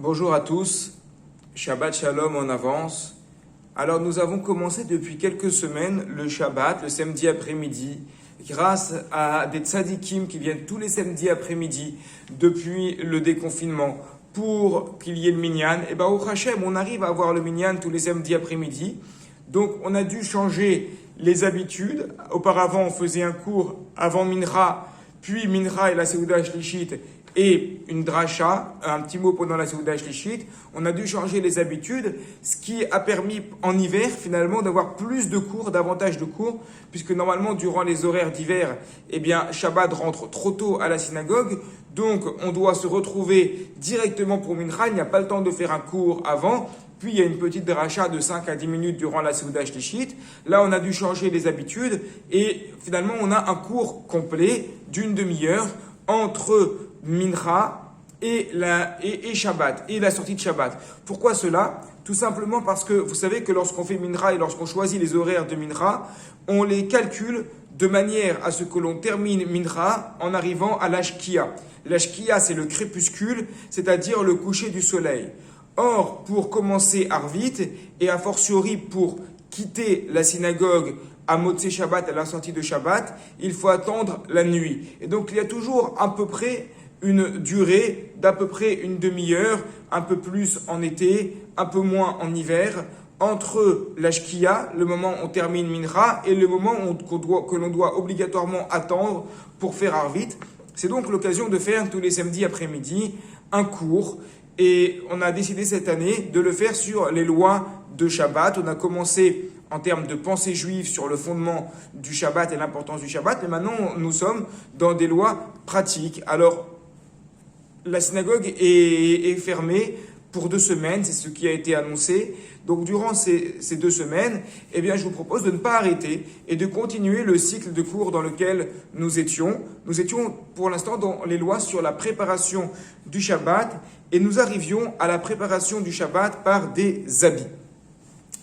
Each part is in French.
Bonjour à tous, Shabbat Shalom en avance. Alors nous avons commencé depuis quelques semaines le Shabbat, le samedi après-midi, grâce à des tzadikim qui viennent tous les samedis après-midi depuis le déconfinement pour qu'il y ait le minyan. Et au Hachem, on arrive à avoir le minyan tous les samedis après-midi. Donc on a dû changer les habitudes. Auparavant, on faisait un cours avant Mincha, puis Mincha et la Seuda Shlishit et une dracha, un petit mot pendant la Seuda Shlishit. On a dû changer les habitudes, ce qui a permis en hiver finalement d'avoir plus de cours, davantage de cours, puisque normalement durant les horaires d'hiver, Shabbat rentre trop tôt à la synagogue, donc on doit se retrouver directement pour Mincha, il n'y a pas le temps de faire un cours avant. Puis il y a une petite dracha de 5 à 10 minutes durant la Seuda Shlishit. Là, on a dû changer les habitudes et finalement, on a un cours complet d'une demi-heure entre Mincha et Shabbat, et la sortie de Shabbat. Pourquoi cela? Tout simplement parce que vous savez que lorsqu'on fait Mincha et lorsqu'on choisit les horaires de Mincha, on les calcule de manière à ce que l'on termine Mincha en arrivant à l'Ashkia. L'Ashkia, c'est le crépuscule, c'est-à-dire le coucher du soleil. Or, pour commencer Arvit, et a fortiori pour quitter la synagogue à Motzei Shabbat, à la sortie de Shabbat, il faut attendre la nuit. Et donc, il y a toujours à peu près une durée d'à peu près une demi-heure, un peu plus en été, un peu moins en hiver, entre l'Ashkia, le moment où on termine Mincha, et le moment que l'on doit obligatoirement attendre pour faire Arvit. C'est donc l'occasion de faire tous les samedis après-midi un cours. Et on a décidé cette année de le faire sur les lois de Shabbat. On a commencé en termes de pensée juive sur le fondement du Shabbat et l'importance du Shabbat. Mais maintenant, nous sommes dans des lois pratiques. Alors, la synagogue est fermée pour 2 semaines. C'est ce qui a été annoncé. Donc, durant ces 2 semaines, je vous propose de ne pas arrêter et de continuer le cycle de cours dans lequel nous étions. Nous étions pour l'instant dans les lois sur la préparation du Shabbat et nous arrivions à la préparation du Shabbat par des habits.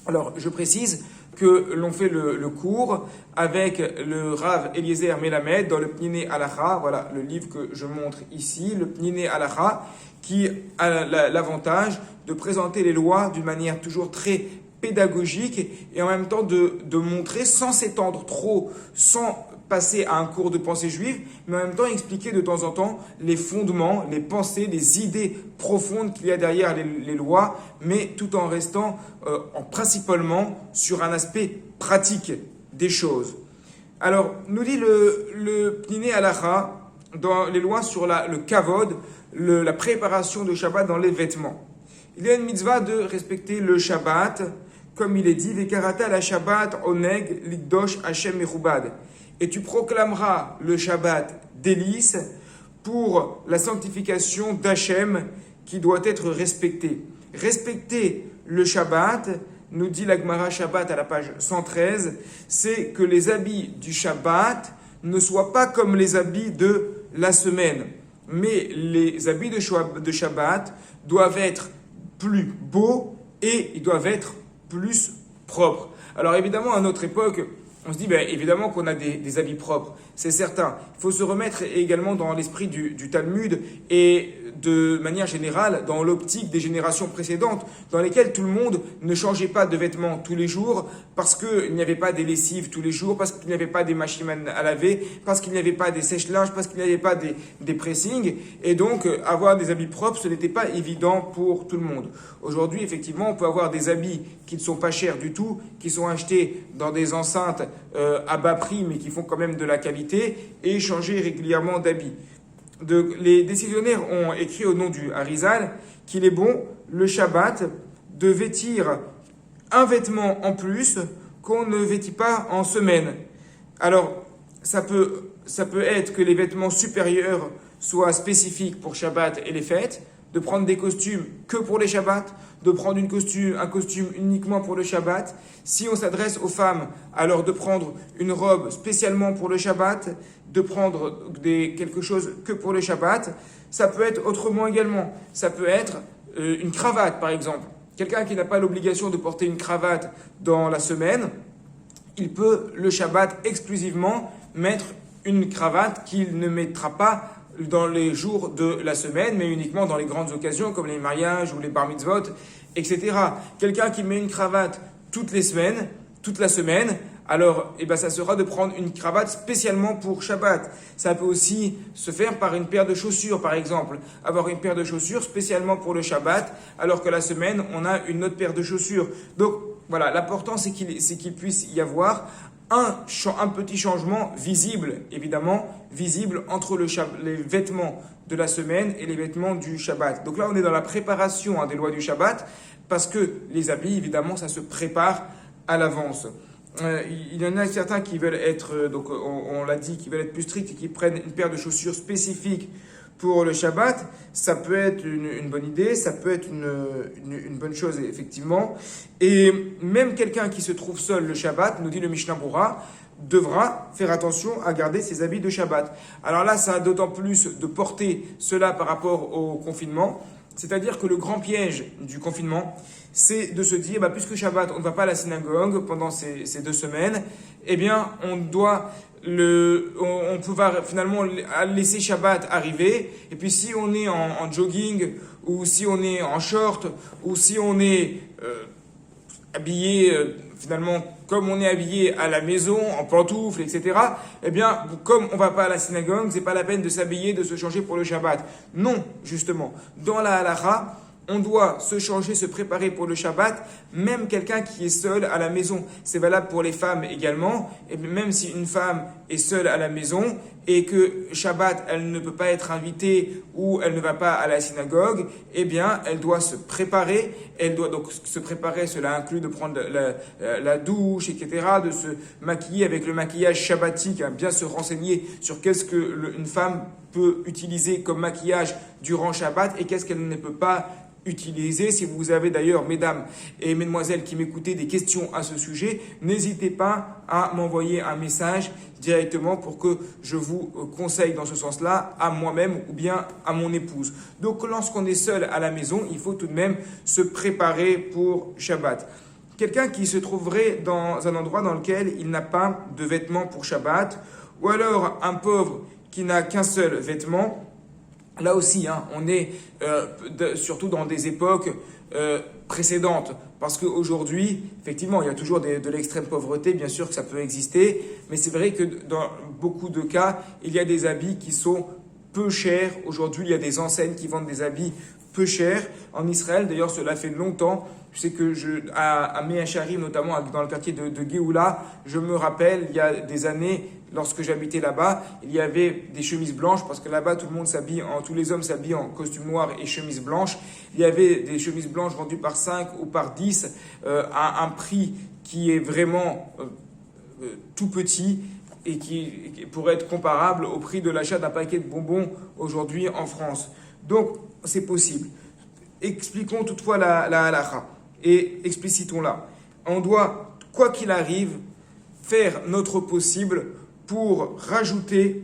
Alors, je précise que l'on fait le cours avec le Rav Eliezer Melamed dans le Pniné Halacha, voilà le livre que je montre ici, le Pniné Halacha, qui a l'avantage de présenter les lois d'une manière toujours très pédagogique et en même temps de montrer sans s'étendre trop, sans passer à un cours de pensée juive, mais en même temps expliquer de temps en temps les fondements, les pensées, les idées profondes qu'il y a derrière les lois, mais tout en restant principalement sur un aspect pratique des choses. Alors, nous dit le Pniné Halacha, dans les lois sur le kavod, la préparation de Shabbat dans les vêtements. Il y a une mitzvah de respecter le Shabbat, comme il est dit, Vekarata la Shabbat oneg likdosh Hashem merubad. Et tu proclameras le Shabbat délice pour la sanctification d'Hachem qui doit être respecté. Respecter le Shabbat, nous dit la Gemara Shabbat à la page 113, c'est que les habits du Shabbat ne soient pas comme les habits de la semaine. Mais les habits de Shabbat doivent être plus beaux et ils doivent être plus propres. Alors évidemment, à notre époque, on se dit évidemment qu'on a des habits propres, c'est certain. Il faut se remettre également dans l'esprit du Talmud et de manière générale dans l'optique des générations précédentes dans lesquelles tout le monde ne changeait pas de vêtements tous les jours parce qu'il n'y avait pas des lessives tous les jours, parce qu'il n'y avait pas des machines à laver, parce qu'il n'y avait pas des sèche-linges, parce qu'il n'y avait pas des pressings. Et donc avoir des habits propres, ce n'était pas évident pour tout le monde. Aujourd'hui, effectivement, on peut avoir des habits qui ne sont pas chers du tout, qui sont achetés dans des enceintes à bas prix mais qui font quand même de la qualité et changer régulièrement d'habits. Les décisionnaires ont écrit au nom du Harizal qu'il est bon, le Shabbat, de vêtir un vêtement en plus qu'on ne vêtit pas en semaine. Alors, ça peut être que les vêtements supérieurs soient spécifiques pour Shabbat et les fêtes, de prendre des costumes que pour les Shabbats, de prendre un costume uniquement pour le Shabbat. Si on s'adresse aux femmes, alors de prendre une robe spécialement pour le Shabbat, de prendre quelque chose que pour le Shabbat. Ça peut être autrement également. Ça peut être une cravate, par exemple. Quelqu'un qui n'a pas l'obligation de porter une cravate dans la semaine, il peut, le Shabbat, exclusivement mettre une cravate qu'il ne mettra pas dans les jours de la semaine, mais uniquement dans les grandes occasions comme les mariages ou les bar mitzvot, etc. Quelqu'un qui met une cravate toutes les semaines, toute la semaine, alors ça sera de prendre une cravate spécialement pour Shabbat. Ça peut aussi se faire par une paire de chaussures, par exemple. Avoir une paire de chaussures spécialement pour le Shabbat, alors que la semaine, on a une autre paire de chaussures. Donc voilà, l'important c'est qu'il puisse y avoir un petit changement visible, évidemment, visible entre les vêtements de la semaine et les vêtements du Shabbat. Donc là, on est dans la préparation des lois du Shabbat, parce que les habits, évidemment, ça se prépare à l'avance. Il y en a certains qui veulent être, donc on l'a dit, qui veulent être plus stricts et qui prennent une paire de chaussures spécifiques pour le Shabbat. Ça peut être une bonne idée, ça peut être une bonne chose, effectivement. Et même quelqu'un qui se trouve seul le Shabbat, nous dit le Mishnah Berurah, devra faire attention à garder ses habits de Shabbat. Alors là, ça a d'autant plus de portée cela par rapport au confinement. C'est-à-dire que le grand piège du confinement, c'est de se dire, puisque Shabbat, on ne va pas à la synagogue pendant ces 2 semaines, on doit on peut finalement laisser Shabbat arriver. Et puis si on est en jogging, ou si on est en short, ou si on est habillé finalement comme on est habillé à la maison, en pantoufles, etc., comme on ne va pas à la synagogue, c'est pas la peine de s'habiller, de se changer pour le Shabbat. Non, justement. Dans la halakha, on doit se changer, se préparer pour le Shabbat, même quelqu'un qui est seul à la maison. C'est valable pour les femmes également. Et même si une femme est seule à la maison et que Shabbat, elle ne peut pas être invitée ou elle ne va pas à la synagogue, elle doit se préparer. Elle doit donc se préparer, cela inclut de prendre la douche, etc., de se maquiller avec le maquillage shabbatique, bien se renseigner sur qu'est-ce qu'une femme peut utiliser comme maquillage durant Shabbat et qu'est-ce qu'elle ne peut pas utiliser. Si vous avez d'ailleurs, mesdames et mesdemoiselles qui m'écoutez, des questions à ce sujet, n'hésitez pas à m'envoyer un message directement pour que je vous conseille dans ce sens-là à moi-même ou bien à mon épouse. Donc lorsqu'on est seul à la maison, il faut tout de même se préparer pour Shabbat. Quelqu'un qui se trouverait dans un endroit dans lequel il n'a pas de vêtements pour Shabbat, ou alors un pauvre qui n'a qu'un seul vêtement. Là aussi, on est surtout dans des époques précédentes, parce qu'aujourd'hui, effectivement, il y a toujours de l'extrême pauvreté, bien sûr que ça peut exister, mais c'est vrai que dans beaucoup de cas, il y a des habits qui sont peu chers. Aujourd'hui, il y a des enseignes qui vendent des habits peu chers. En Israël, d'ailleurs, cela fait longtemps. Je sais que à Mea Shearim, notamment dans le quartier de Géoula, je me rappelle, il y a des années, lorsque j'habitais là-bas, il y avait des chemises blanches, parce que là-bas, tous les hommes s'habillent en costume noir et chemise blanche. Il y avait des chemises blanches vendues par 5 ou par 10 à un prix qui est vraiment tout petit et qui pourrait être comparable au prix de l'achat d'un paquet de bonbons aujourd'hui en France. Donc, c'est possible. Expliquons toutefois la halakha et explicitons-la. On doit, quoi qu'il arrive, faire notre possible pour rajouter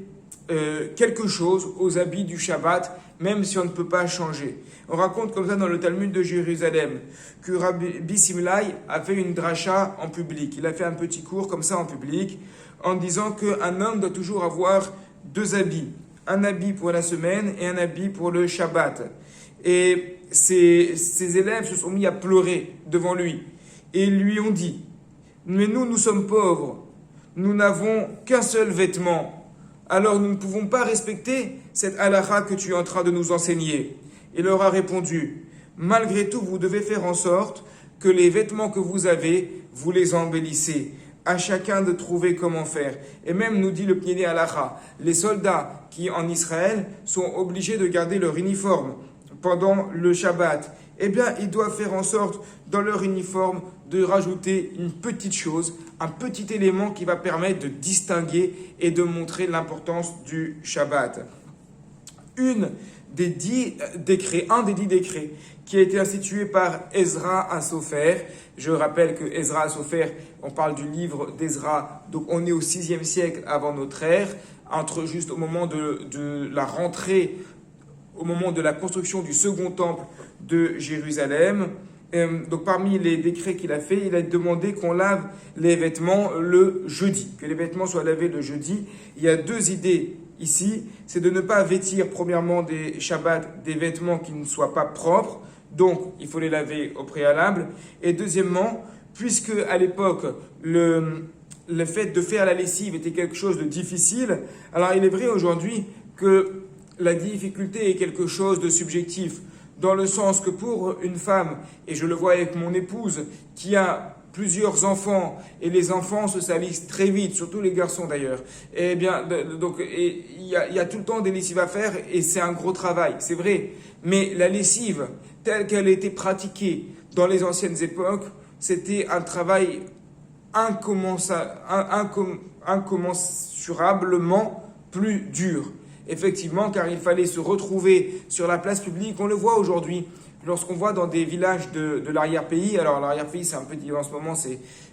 quelque chose aux habits du Shabbat, même si on ne peut pas changer. On raconte comme ça dans le Talmud de Jérusalem que Rabbi Simlai a fait une dracha en public. Il a fait un petit cours comme ça en public en disant qu'un homme doit toujours avoir 2 habits. Un habit pour la semaine et un habit pour le Shabbat. Et ses élèves se sont mis à pleurer devant lui. Et ils lui ont dit, mais nous sommes pauvres. Nous n'avons qu'un seul vêtement. Alors nous ne pouvons pas respecter cette halakha que tu es en train de nous enseigner. Il leur a répondu, malgré tout, vous devez faire en sorte que les vêtements que vous avez, vous les embellissez. À chacun de trouver comment faire. Et même, nous dit le Pniné Halakha, les soldats qui en Israël sont obligés de garder leur uniforme pendant le Shabbat, ils doivent faire en sorte dans leur uniforme de rajouter une petite chose, un petit élément qui va permettre de distinguer et de montrer l'importance du Shabbat. Un des 10 décrets qui a été institué par Ezra HaSofer. Je rappelle que Ezra HaSofer, on parle du livre d'Ezra, donc on est au 6e siècle avant notre ère, juste au moment de la rentrée, au moment de la construction du second temple de Jérusalem. Donc parmi les décrets qu'il a fait, il a demandé qu'on lave les vêtements le jeudi, que les vêtements soient lavés le jeudi. Il y a 2 idées ici, c'est de ne pas vêtir premièrement des Shabbats des vêtements qui ne soient pas propres, donc il faut les laver au préalable. Et deuxièmement, puisque à l'époque, le fait de faire la lessive était quelque chose de difficile, alors il est vrai aujourd'hui que la difficulté est quelque chose de subjectif, dans le sens que pour une femme, et je le vois avec mon épouse, qui a plusieurs enfants, et les enfants se salissent très vite, surtout les garçons d'ailleurs, et bien, donc il y a tout le temps des lessives à faire, et c'est un gros travail, c'est vrai. Mais la lessive, telle qu'elle a été pratiquée dans les anciennes époques, c'était un travail incommensurablement plus dur. Effectivement, car il fallait se retrouver sur la place publique. On le voit aujourd'hui, lorsqu'on voit dans des villages de l'arrière-pays. Alors, l'arrière-pays, c'est un peu dit en ce moment,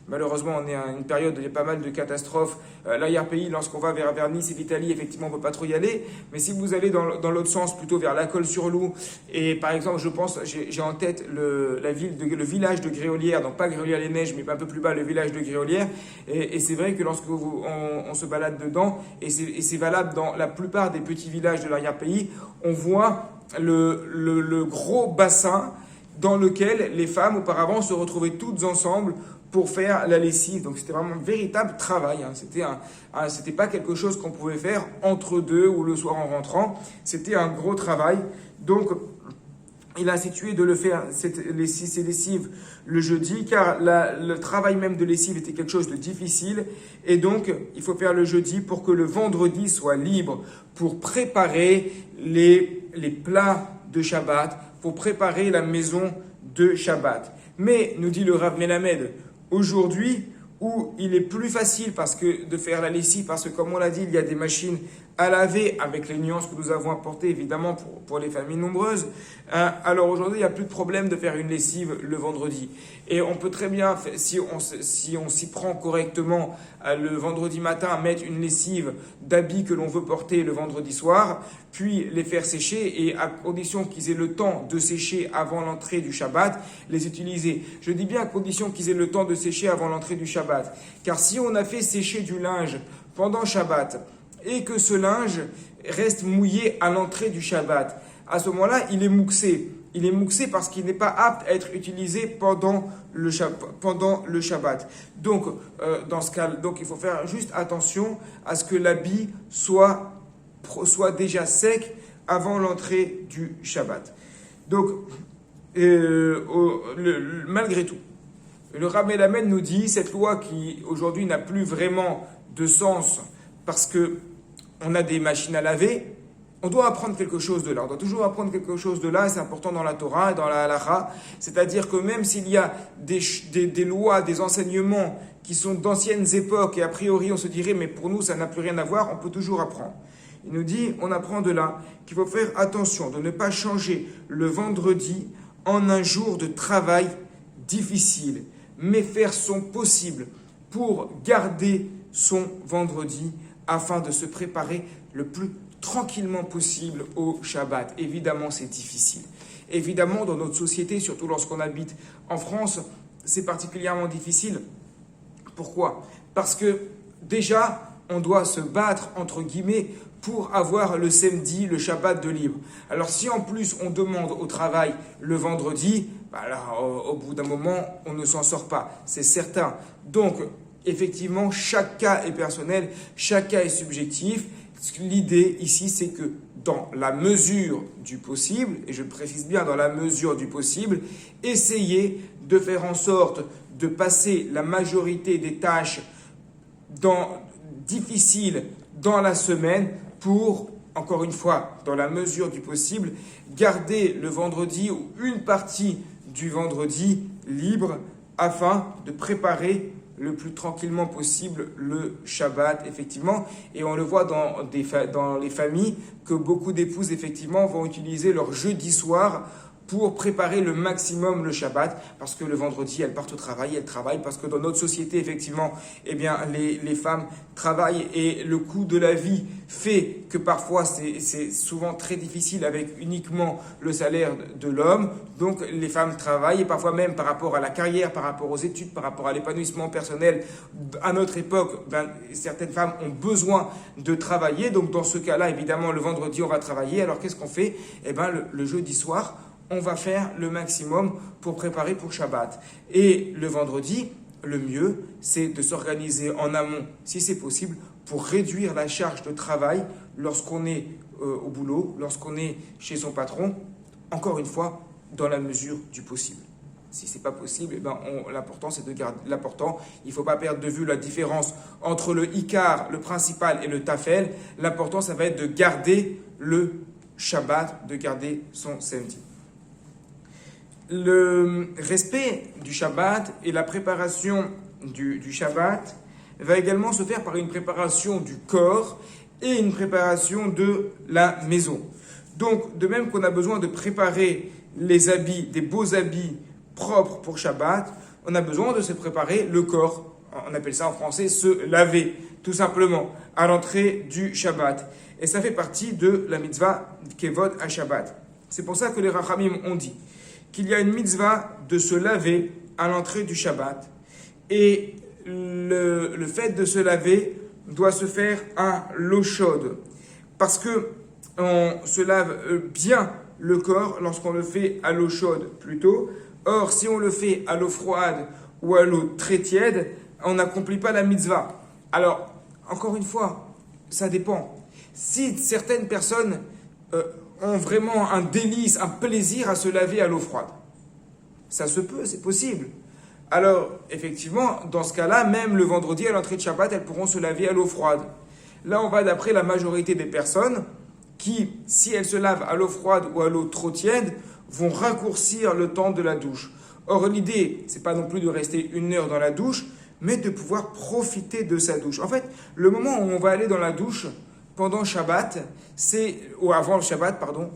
malheureusement, on est à une période où il y a pas mal de catastrophes. L'arrière-pays, lorsqu'on va vers Nice et l'Italie, effectivement, on ne peut pas trop y aller. Mais si vous allez dans l'autre sens, plutôt vers la Colle-sur-Loup, et par exemple, je pense, j'ai en tête le village de Gréolières, donc pas Gréolières-les-Neiges, mais un peu plus bas, le village de Gréolières. Et c'est vrai que lorsque on se balade dedans, et c'est valable dans la plupart des petits villages de l'arrière-pays, on voit le gros bassin dans lequel les femmes auparavant se retrouvaient toutes ensemble pour faire la lessive. Donc c'était vraiment un véritable travail. C'était pas quelque chose qu'on pouvait faire entre deux ou le soir en rentrant. C'était un gros travail. Donc il a institué de le faire, ces lessives, le jeudi, car le travail même de lessive était quelque chose de difficile. Et donc, il faut faire le jeudi pour que le vendredi soit libre pour préparer les plats de Shabbat, pour préparer la maison de Shabbat. Mais, nous dit le Rav Melamed, aujourd'hui, où il est plus facile de faire la lessive, parce que comme on l'a dit, il y a des machines à laver avec les nuances que nous avons apportées évidemment pour les familles nombreuses. Alors aujourd'hui, il n'y a plus de problème de faire une lessive le vendredi. Et on peut très bien, si on s'y prend correctement le vendredi matin, mettre une lessive d'habits que l'on veut porter le vendredi soir, puis les faire sécher et à condition qu'ils aient le temps de sécher avant l'entrée du Shabbat, les utiliser. Je dis bien à condition qu'ils aient le temps de sécher avant l'entrée du Shabbat. Car si on a fait sécher du linge pendant Shabbat, et que ce linge reste mouillé à l'entrée du Shabbat, à ce moment-là, il est mouxé. Il est mouxé parce qu'il n'est pas apte à être utilisé pendant le Shabbat. Donc, dans ce cas, il faut faire juste attention à ce que l'habit soit déjà sec avant l'entrée du Shabbat. Donc, malgré tout, le Rav Melamed nous dit, cette loi qui aujourd'hui n'a plus vraiment de sens parce que on a des machines à laver, on doit apprendre quelque chose de là. On doit toujours apprendre quelque chose de là, et c'est important dans la Torah et dans la Halacha. C'est-à-dire que même s'il y a des lois, des enseignements qui sont d'anciennes époques, et a priori on se dirait, mais pour nous ça n'a plus rien à voir, on peut toujours apprendre. Il nous dit, on apprend de là qu'il faut faire attention de ne pas changer le vendredi en un jour de travail difficile, mais faire son possible pour garder son vendredi afin de se préparer le plus tranquillement possible au Shabbat. Évidemment, c'est difficile. Évidemment, dans notre société, surtout lorsqu'on habite en France, c'est particulièrement difficile. Pourquoi ? Parce que déjà, on doit se battre, entre guillemets, pour avoir le samedi, le Shabbat de libre. Alors si en plus on demande au travail le vendredi, au bout d'un moment, on ne s'en sort pas, c'est certain. Donc, effectivement, chaque cas est personnel, chaque cas est subjectif. L'idée ici, c'est que dans la mesure du possible, et je précise bien dans la mesure du possible, essayez de faire en sorte de passer la majorité des tâches difficiles dans la semaine pour, encore une fois, dans la mesure du possible, garder le vendredi ou une partie du vendredi libre afin de préparer le plus tranquillement possible le Shabbat, effectivement. Et on le voit dans les familles que beaucoup d'épouses, effectivement, vont utiliser leur jeudi soir pour préparer le maximum le Shabbat, parce que le vendredi, elles partent au travail, elles travaillent, parce que dans notre société, effectivement, eh bien, les femmes travaillent et le coût de la vie fait que parfois c'est souvent très difficile avec uniquement le salaire de l'homme. Donc les femmes travaillent et parfois même par rapport à la carrière, par rapport aux études, par rapport à l'épanouissement personnel. À notre époque, certaines femmes ont besoin de travailler. Donc dans ce cas-là, évidemment, le vendredi, on va travailler. Alors qu'est-ce qu'on fait? Eh bien, le jeudi soir, on va faire le maximum pour préparer pour Shabbat. Et le vendredi, le mieux, c'est de s'organiser en amont, si c'est possible, pour réduire la charge de travail lorsqu'on est au boulot, lorsqu'on est chez son patron, encore une fois, dans la mesure du possible. Si ce n'est pas possible, eh ben l'important, c'est de garder l'important. Il ne faut pas perdre de vue la différence entre le Ikar, le principal, et le Tafel. L'important, ça va être de garder le Shabbat, de garder son samedi. Le respect du Shabbat et la préparation du Shabbat va également se faire par une préparation du corps et une préparation de la maison. Donc, de même qu'on a besoin de préparer les habits, des beaux habits propres pour Shabbat, on a besoin de se préparer le corps. On appelle ça en français se laver, tout simplement, à l'entrée du Shabbat. Et ça fait partie de la mitzvah Kevod à Shabbat. C'est pour ça que les Rachamim ont dit qu'il y a une mitzvah de se laver à l'entrée du Shabbat. Et le fait de se laver doit se faire à l'eau chaude. Parce que on se lave bien le corps lorsqu'on le fait à l'eau chaude plutôt. Or, si on le fait à l'eau froide ou à l'eau très tiède, on n'accomplit pas la mitzvah. Alors, encore une fois, ça dépend. Si certaines personnes ont vraiment un délice, un plaisir à se laver à l'eau froide, ça se peut, c'est possible. Alors, effectivement, dans ce cas-là, même le vendredi à l'entrée de Shabbat, elles pourront se laver à l'eau froide. Là, on va d'après la majorité des personnes qui, si elles se lavent à l'eau froide ou à l'eau trop tiède, vont raccourcir le temps de la douche. Or, l'idée, c'est pas non plus de rester 1 heure dans la douche, mais de pouvoir profiter de sa douche. En fait, le moment où on va aller dans la douche pendant Shabbat, ou avant le Shabbat, pardon,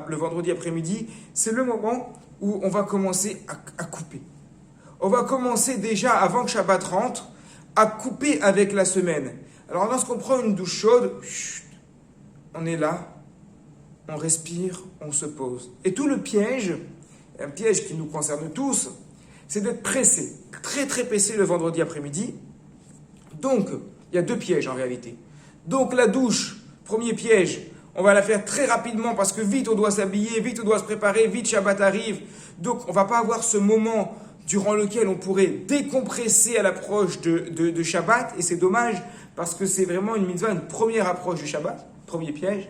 le vendredi après-midi, c'est le moment où on va commencer à couper. On va commencer déjà, avant que Shabbat rentre, à couper avec la semaine. Alors, lorsqu'on prend une douche chaude, on est là, on respire, on se pose. Et tout le piège, un piège qui nous concerne tous, c'est d'être pressé, très très pressé le vendredi après-midi. Donc, il y a 2 pièges en réalité. Donc la douche, premier piège, on va la faire très rapidement parce que vite on doit s'habiller, vite on doit se préparer, vite Shabbat arrive. Donc on ne va pas avoir ce moment durant lequel on pourrait décompresser à l'approche de Shabbat. Et c'est dommage parce que c'est vraiment une mitzvah, une première approche du Shabbat, premier piège.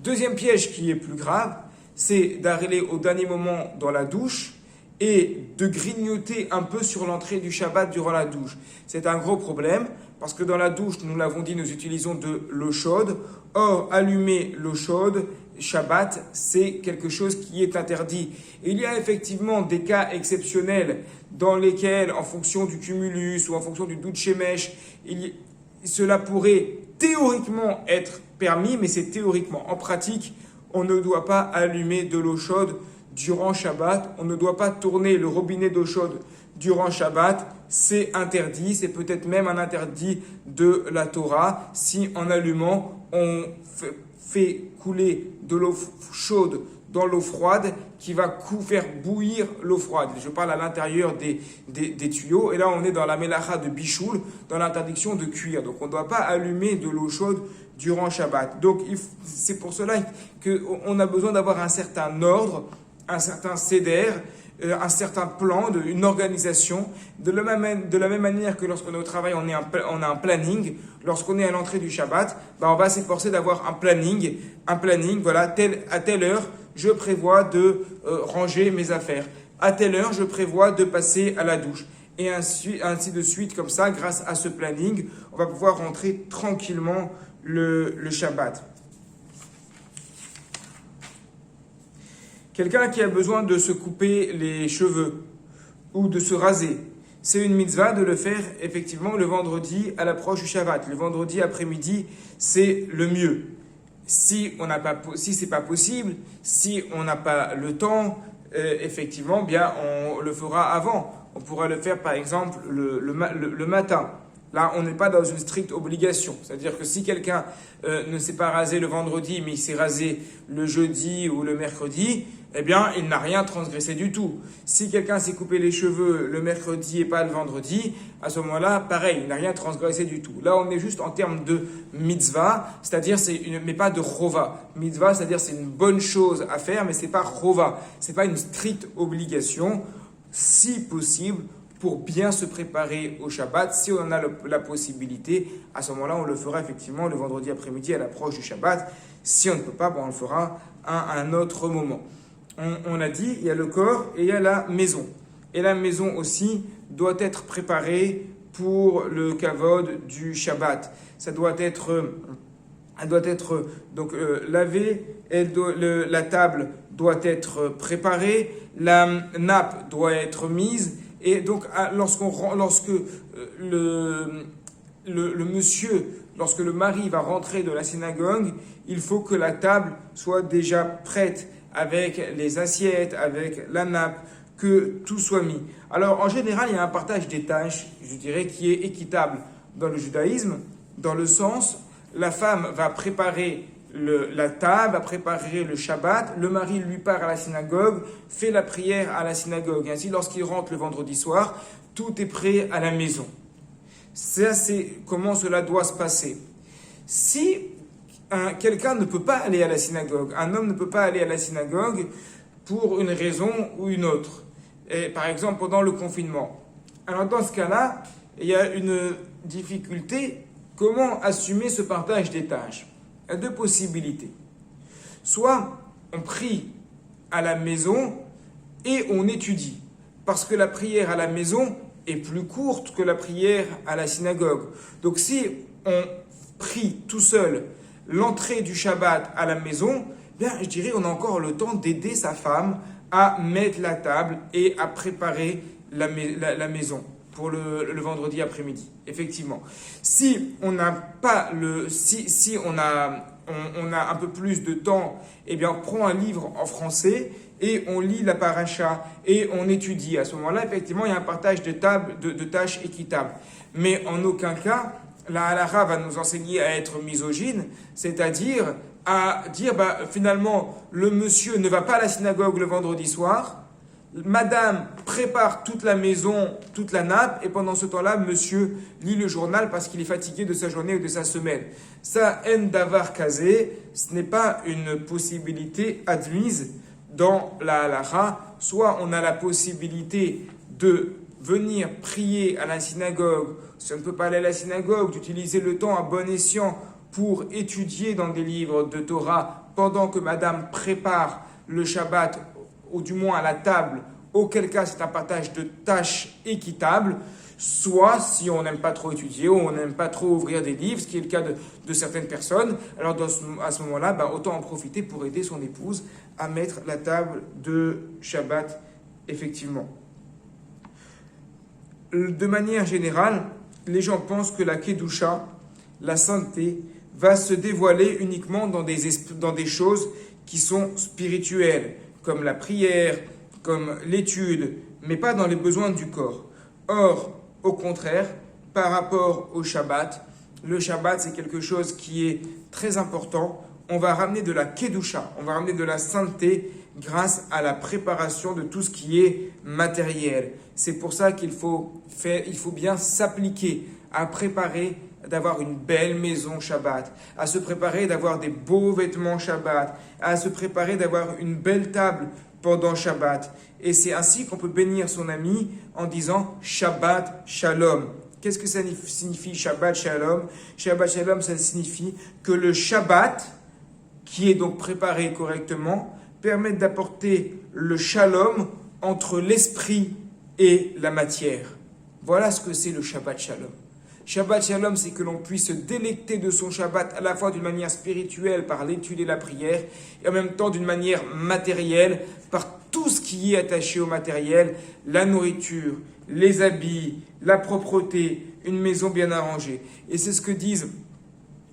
Deuxième piège qui est plus grave, c'est d'arriver au dernier moment dans la douche et de grignoter un peu sur l'entrée du Shabbat durant la douche. C'est un gros problème parce que dans la douche, nous l'avons dit, nous utilisons de l'eau chaude. Or, allumer l'eau chaude, Shabbat, c'est quelque chose qui est interdit. Et il y a effectivement des cas exceptionnels dans lesquels, en fonction du cumulus ou en fonction du doute shemesh, cela pourrait théoriquement être permis, mais c'est théoriquement. En pratique, on ne doit pas allumer de l'eau chaude durant Shabbat. On ne doit pas tourner le robinet d'eau chaude durant Shabbat. C'est interdit. C'est peut-être même un interdit de la Torah. Si en allumant, on fait couler de l'eau chaude dans l'eau froide qui va faire bouillir l'eau froide. Je parle à l'intérieur des tuyaux. Et là, on est dans la mélacha de Bichoul, dans l'interdiction de cuire. Donc, on ne doit pas allumer de l'eau chaude durant Shabbat. Donc, c'est pour cela qu'on a besoin d'avoir un certain ordre, un certain seder, un certain plan, une organisation. De la même manière que lorsqu'on est au travail, on a un planning. Lorsqu'on est à l'entrée du Shabbat, on va s'efforcer d'avoir un planning. Voilà, à telle heure, je prévois de ranger mes affaires. À telle heure, je prévois de passer à la douche. Et ainsi de suite, comme ça, grâce à ce planning, on va pouvoir rentrer tranquillement le Shabbat. Quelqu'un qui a besoin de se couper les cheveux ou de se raser, c'est une mitzvah de le faire effectivement le vendredi à l'approche du Shabbat. Le vendredi après-midi, c'est le mieux. Si c'est pas possible, si on n'a pas le temps, effectivement, bien, on le fera avant. On pourra le faire, par exemple, le matin. Là, on n'est pas dans une stricte obligation. C'est-à-dire que si quelqu'un ne s'est pas rasé le vendredi, mais il s'est rasé le jeudi ou le mercredi, eh bien, il n'a rien transgressé du tout. Si quelqu'un s'est coupé les cheveux le mercredi et pas le vendredi, à ce moment-là, pareil, il n'a rien transgressé du tout. Là, on est juste en termes de mitzvah, c'est-à-dire mais pas de chova. Mitzvah, c'est-à-dire c'est une bonne chose à faire, mais c'est pas chova. C'est pas une stricte obligation, si possible, pour bien se préparer au Shabbat. Si on a la possibilité, à ce moment-là, on le fera effectivement le vendredi après-midi à l'approche du Shabbat. Si on ne peut pas, on le fera à un autre moment. On a dit, il y a le corps et il y a la maison. Et la maison aussi doit être préparée pour le kavod du Shabbat. Elle doit être donc lavée, la table doit être préparée, la nappe doit être mise. Et donc, lorsque le mari va rentrer de la synagogue, il faut que la table soit déjà prête avec les assiettes, avec la nappe, que tout soit mis. Alors, en général, il y a un partage des tâches, je dirais, qui est équitable dans le judaïsme, dans le sens, la femme va préparer la table, va préparer le Shabbat, le mari lui part à la synagogue, fait la prière à la synagogue. Ainsi, lorsqu'il rentre le vendredi soir, tout est prêt à la maison. Ça, c'est comment cela doit se passer. Si quelqu'un ne peut pas aller à la synagogue, un homme ne peut pas aller à la synagogue pour une raison ou une autre, et par exemple pendant le confinement, alors dans ce cas-là, il y a une difficulté. Comment assumer ce partage des tâches? Il y a deux possibilités. Soit on prie à la maison et on étudie, parce que la prière à la maison est plus courte que la prière à la synagogue. Donc si on prie tout seul l'entrée du Shabbat à la maison, bien je dirais on a encore le temps d'aider sa femme à mettre la table et à préparer la maison pour le vendredi après-midi, effectivement. Si on n'a pas si on a un peu plus de temps, eh bien on prend un livre en français et on lit la paracha et on étudie. À ce moment-là, effectivement, il y a un partage de tâches équitable. Mais en aucun cas, la halakha va nous enseigner à être misogyne, c'est-à-dire à dire finalement le monsieur ne va pas à la synagogue le vendredi soir. Madame prépare toute la maison, toute la nappe, et pendant ce temps-là, monsieur lit le journal parce qu'il est fatigué de sa journée ou de sa semaine. Ça, en davar kazé, ce n'est pas une possibilité admise dans la halakha. Soit on a la possibilité de venir prier à la synagogue, si on ne peut pas aller à la synagogue, d'utiliser le temps à bon escient pour étudier dans des livres de Torah pendant que madame prépare le Shabbat, ou du moins à la table, auquel cas c'est un partage de tâches équitable, soit si on n'aime pas trop étudier ou on n'aime pas trop ouvrir des livres, ce qui est le cas de certaines personnes, alors à ce moment-là, autant en profiter pour aider son épouse à mettre la table de Shabbat, effectivement. De manière générale, les gens pensent que la Kedusha, la sainteté, va se dévoiler uniquement dans des choses qui sont spirituelles, comme la prière, comme l'étude, mais pas dans les besoins du corps. Or, au contraire, par rapport au Shabbat, le Shabbat c'est quelque chose qui est très important. On va ramener de la Kedusha, on va ramener de la sainteté grâce à la préparation de tout ce qui est matériel. C'est pour ça qu'il faut bien s'appliquer à préparer d'avoir une belle maison Shabbat, à se préparer d'avoir des beaux vêtements Shabbat, à se préparer d'avoir une belle table pendant Shabbat. Et c'est ainsi qu'on peut bénir son ami en disant Shabbat Shalom. Qu'est-ce que ça signifie Shabbat Shalom? Shabbat Shalom, ça signifie que le Shabbat, qui est donc préparé correctement, permet d'apporter le Shalom entre l'esprit et la matière. Voilà ce que c'est le Shabbat Shalom. Shabbat Shalom, c'est que l'on puisse se délecter de son Shabbat à la fois d'une manière spirituelle par l'étude et la prière, et en même temps d'une manière matérielle par tout ce qui est attaché au matériel, la nourriture, les habits, la propreté, une maison bien arrangée. Et c'est ce que disent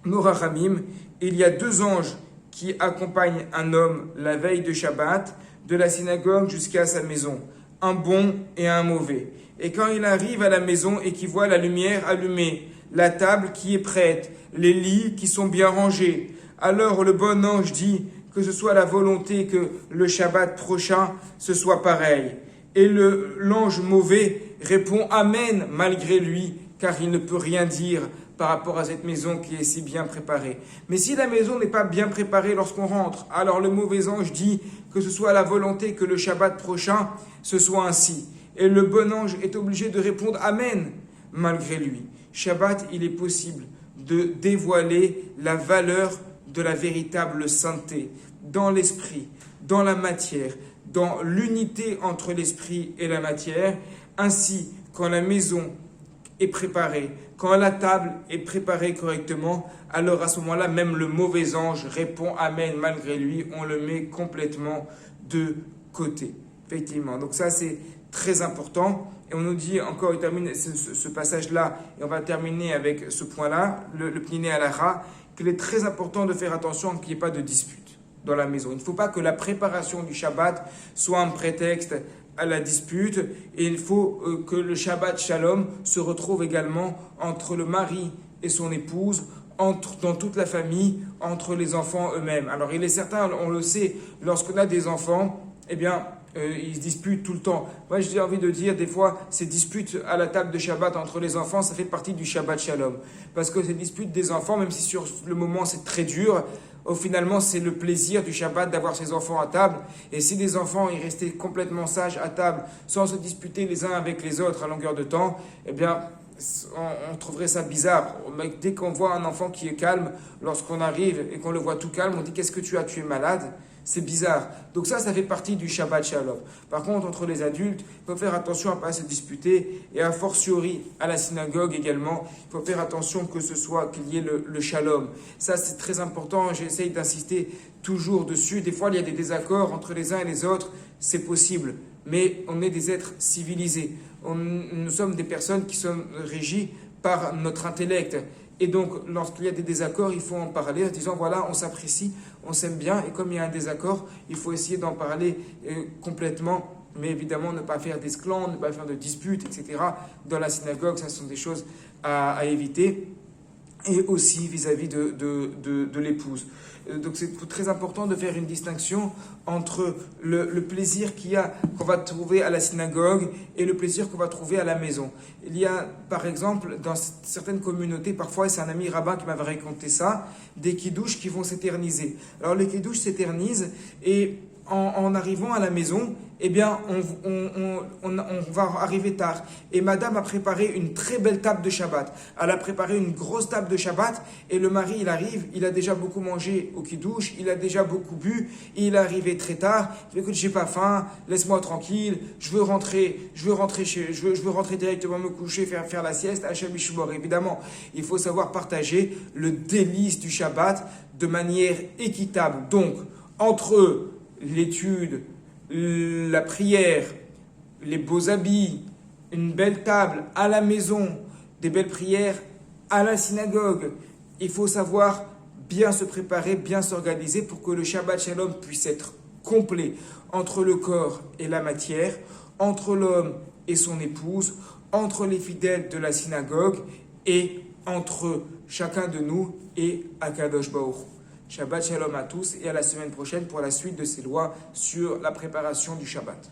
nos Rachamim. Il y a deux anges qui accompagne un homme la veille de Shabbat, de la synagogue jusqu'à sa maison, un bon et un mauvais. Et quand il arrive à la maison et qu'il voit la lumière allumée, la table qui est prête, les lits qui sont bien rangés, alors le bon ange dit que ce soit la volonté que le Shabbat prochain, ce soit pareil. Et l'ange mauvais répond Amen malgré lui, car il ne peut rien dire par rapport à cette maison qui est si bien préparée. Mais si la maison n'est pas bien préparée lorsqu'on rentre, alors le mauvais ange dit que ce soit la volonté que le Shabbat prochain, ce soit ainsi. Et le bon ange est obligé de répondre Amen malgré lui. Shabbat, il est possible de dévoiler la valeur de la véritable sainteté dans l'esprit, dans la matière, dans l'unité entre l'esprit et la matière. Ainsi, quand la maison est préparée, quand la table est préparée correctement, alors à ce moment-là, même le mauvais ange répond Amen malgré lui, on le met complètement de côté. Effectivement, donc ça c'est très important. Et on nous dit encore, il termine ce passage-là, et on va terminer avec ce point-là, le Pniné Halara, qu'il est très important de faire attention qu'il n'y ait pas de dispute dans la maison. Il ne faut pas que la préparation du Shabbat soit un prétexte à la dispute, et il faut que le Shabbat Shalom se retrouve également entre le mari et son épouse, dans toute la famille, entre les enfants eux-mêmes. Alors il est certain, on le sait, lorsqu'on a des enfants, eh bien, ils se disputent tout le temps. Moi, j'ai envie de dire, des fois, ces disputes à la table de Shabbat entre les enfants, ça fait partie du Shabbat Shalom. Parce que ces disputes des enfants, même si sur le moment c'est très dur, finalement, c'est le plaisir du Shabbat d'avoir ses enfants à table. Et si les enfants ils restaient complètement sages à table, sans se disputer les uns avec les autres à longueur de temps, eh bien, on trouverait ça bizarre. Dès qu'on voit un enfant qui est calme, lorsqu'on arrive et qu'on le voit tout calme, on dit « Qu'est-ce que tu as? Tu es malade ?» C'est bizarre. Donc ça fait partie du Shabbat Shalom. Par contre, entre les adultes, il faut faire attention à ne pas se disputer, et a fortiori à la synagogue également, il faut faire attention que ce soit qu'il y ait le Shalom. Ça, c'est très important. J'essaye d'insister toujours dessus. Des fois, il y a des désaccords entre les uns et les autres. C'est possible. Mais on est des êtres civilisés. Nous sommes des personnes qui sont régies par notre intellect. Et donc, lorsqu'il y a des désaccords, il faut en parler en disant, voilà, on s'apprécie, on s'aime bien, et comme il y a un désaccord, il faut essayer d'en parler complètement, mais évidemment, ne pas faire d'esclandres, ne pas faire de disputes, etc. Dans la synagogue, ça sont des choses à éviter, et aussi vis-à-vis de l'épouse. Donc c'est très important de faire une distinction entre le plaisir qu'on va trouver à la synagogue et le plaisir qu'on va trouver à la maison. Il y a, par exemple, dans certaines communautés, parfois, et c'est un ami rabbin qui m'avait raconté ça, des kidouches qui vont s'éterniser. Alors les kidouches s'éternisent, et en arrivant à la maison, eh bien, on va arriver tard. Et madame a préparé une très belle table de Shabbat. Elle a préparé une grosse table de Shabbat, et le mari, il arrive, il a déjà beaucoup mangé au kidouche, il a déjà beaucoup bu, et il est arrivé très tard. Il dit, écoute, j'ai pas faim, laisse-moi tranquille, je veux rentrer directement me coucher, faire la sieste, Hachem Yishmor. Évidemment, il faut savoir partager le délice du Shabbat de manière équitable. Donc, entre l'étude, la prière, les beaux habits, une belle table à la maison, des belles prières à la synagogue, il faut savoir bien se préparer, bien s'organiser pour que le Shabbat Shalom puisse être complet entre le corps et la matière, entre l'homme et son épouse, entre les fidèles de la synagogue et entre chacun de nous et Akadosh Baruch Hu. Shabbat Shalom à tous, et à la semaine prochaine pour la suite de ces lois sur la préparation du Shabbat.